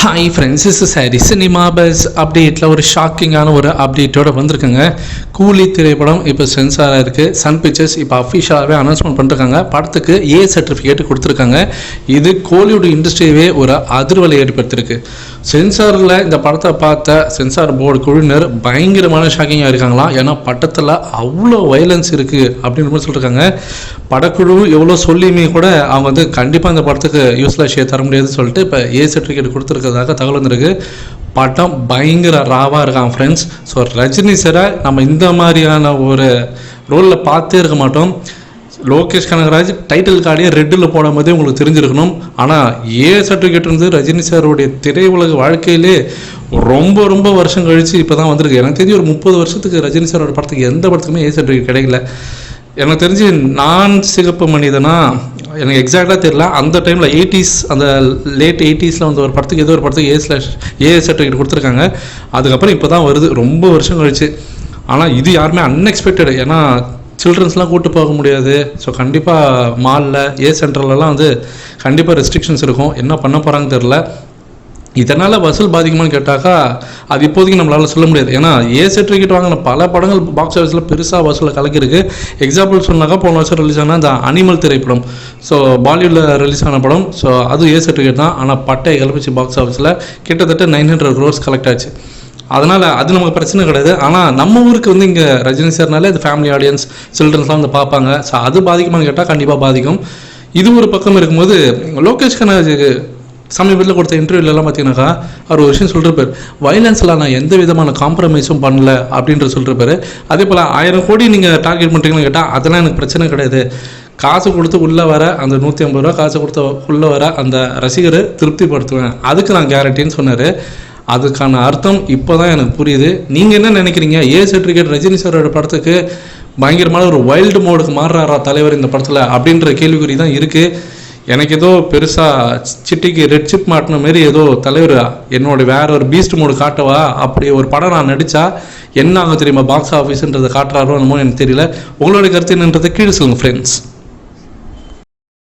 Hi friends, is sorry cinema bus அப்டேட்டில் ஒரு ஷாக்கிங்கான ஒரு அப்டேட்டோடு வந்திருக்குங்க. கூலி திரைப்படம் இப்போ சென்சாராக இருக்குது. சன் பிக்சர்ஸ் இப்போ அஃபிஷியலாகவே அனௌன்ஸ்மெண்ட் பண்ணிருக்காங்க. படத்துக்கு ஏ சர்டிஃபிகேட் கொடுத்துருக்காங்க. இது கோலிவுட் இண்டஸ்ட்ரியவே ஒரு அதிர்வலை ஏற்படுத்தியிருக்கு. சென்சாரில் இந்த படத்தை பார்த்த சென்சார் போர்டு குழுவினர் பயங்கரமான ஷாக்கிங்காக இருக்காங்களாம். ஏன்னா படத்தில் அவ்வளோ வயலன்ஸ் இருக்குது அப்படின்ற மாதிரி சொல்லியிருக்காங்க. படக்குழு எவ்வளோ சொல்லியுமே கூட அவங்க வந்து கண்டிப்பாக இந்த படத்துக்கு யூஸ்லெஸ் ஷேர் தர முடியாதுன்னு சொல்லிட்டு இப்போ ஏ சர்டிஃபிகேட் கொடுத்துருக்கிறதாக தகவல் வந்திருக்கு. படம் பயங்கர ராவாக இருக்காங்க ஃப்ரெண்ட்ஸ். ஸோ ரஜினி சாரை நம்ம இந்த மாதிரியான ஒரு ரோலில் பார்த்தே இருக்க மாட்டோம். லோகேஷ் கனகராஜ் டைட்டில் கார்டே ரெட்டில் போடும் போதே உங்களுக்கு தெரிஞ்சிருக்கணும். ஆனால் ஏ சர்டிஃபிகேட் வந்து ரஜினி சாருடைய திரையுலக வாழ்க்கையிலே ரொம்ப ரொம்ப வருஷம் கழித்து இப்போ தான் வந்திருக்கு. எனக்கு தெரிஞ்சு ஒரு 30 வருஷத்துக்கு ரஜினி சாரோட படத்துக்கு எந்த படத்துக்குமே ஏ சர்டிஃபிகேட் கிடைக்கல. எனக்கு தெரிஞ்சு நான் சிகப்பு மனிதனா எனக்கு எக்ஸாக்டாக தெரியல. அந்த டைமில் 80s அந்த லேட் 80ஸில் வந்து ஒரு படத்துக்கு ஏதோ ஒரு படத்துக்கு ஏ சர்டிஃபிகேட் கொடுத்துருக்காங்க. அதுக்கப்புறம் இப்போ தான் வருது ரொம்ப வருஷம் கழிச்சு. ஆனால் இது யாருமே அன்எக்ஸ்பெக்டட். ஏன்னா சில்ட்ரன்ஸ்லாம் கூப்பிட்டு போக முடியாது. ஸோ கண்டிப்பாக மாலில் ஏ சென்டர்லலாம் வந்து கண்டிப்பாக ரெஸ்ட்ரிக்ஷன்ஸ் இருக்கும். என்ன பண்ண போகிறாங்கன்னு தெரில. இதனால் வசூல் பாதிக்குமான்னு கேட்டாக்கா அது இப்போதைக்கு நம்மளால் சொல்ல முடியாது. ஏன்னா ஏ சர்டிஃபிகேட் வாங்கின பல படங்கள் பாக்ஸ் ஆஃபீஸில் பெருசாக வசூலில் கலக்கிருக்கு. எக்ஸாம்பிள் சொன்னாக்கா போன வருஷம் ரிலீஸ் ஆனால் இந்த அனிமல் திரைப்படம், ஸோ பாலிவுட்டில் ரிலீஸ் ஆன படம். ஸோ அது ஏ சர்டிஃபிகேட் தான். ஆனால் பட்டை கிளப்பிச்சு பாக்ஸ் ஆஃபீஸில் கிட்டத்தட்ட 900 crores கலெக்ட் ஆச்சு. அதனால் அது நமக்கு பிரச்சனை கிடையாது. ஆனால் நம்ம ஊருக்கு வந்து இங்கே ரஜினி சார்னாலே அது ஃபேமிலி ஆடியன்ஸ் சில்ட்ரன்ஸ்லாம் வந்து பார்ப்பாங்க. ஸோ அது பாதிக்குமான்னு கேட்டால் கண்டிப்பாக பாதிக்கும். இது ஒரு பக்கம் இருக்கும்போது லோகேஷ் கனகராஜுக்கு சமீபத்தில் கொடுத்த இன்டர்வியூலலாம் பார்த்தீங்கன்னாக்கா அவர் ஒரு விஷயம் சொல்லிருப்பார். வயலன்ஸில் நான் எந்த விதமான காம்ப்ரமைஸும் பண்ணல அப்படின்ற சொல்லிருப்பாரு. அதே போல் 1000 கோடி நீங்கள் டார்கெட் பண்ணுறீங்கன்னு கேட்டால் அதெல்லாம் எனக்கு பிரச்சனை கிடையாது. காசு கொடுத்து உள்ளே வர அந்த 150 ரூபா காசு கொடுத்து உள்ளே வர அந்த ரசிகரை திருப்திப்படுத்துவேன், அதுக்கு நான் கேரண்டின்னு சொன்னார். அதுக்கான அர்த்தம் இப்போ தான் எனக்கு புரியுது. நீங்கள் என்ன நினைக்கிறீங்க? ஏ சர்டிஃபிகேட் ரஜினி சாரோட படத்துக்கு பயங்கரமான ஒரு வைல்டு மோடுக்கு மாறுறாரா தலைவர் இந்த படத்தில் அப்படின்ற கேள்விக்குறி தான் இருக்குது. எனக்கு ஏதோ பெருசாக சிட்டிக்கு ரெட் சிப் மாட்டின மாரி ஏதோ தலைவர் என்னோட வேற ஒரு பீஸ்ட் மோடு காட்டவா, அப்படி ஒரு படம் நான் நடித்தா என்ன ஆகும் தெரியுமா பாக்ஸ் ஆஃபீஸுன்றதை காட்டுறாரோ என்னமோ எனக்கு தெரியல. உங்களோட கருத்து என்னன்றதை கீழே சொல்லுங்கள் ஃப்ரெண்ட்ஸ்.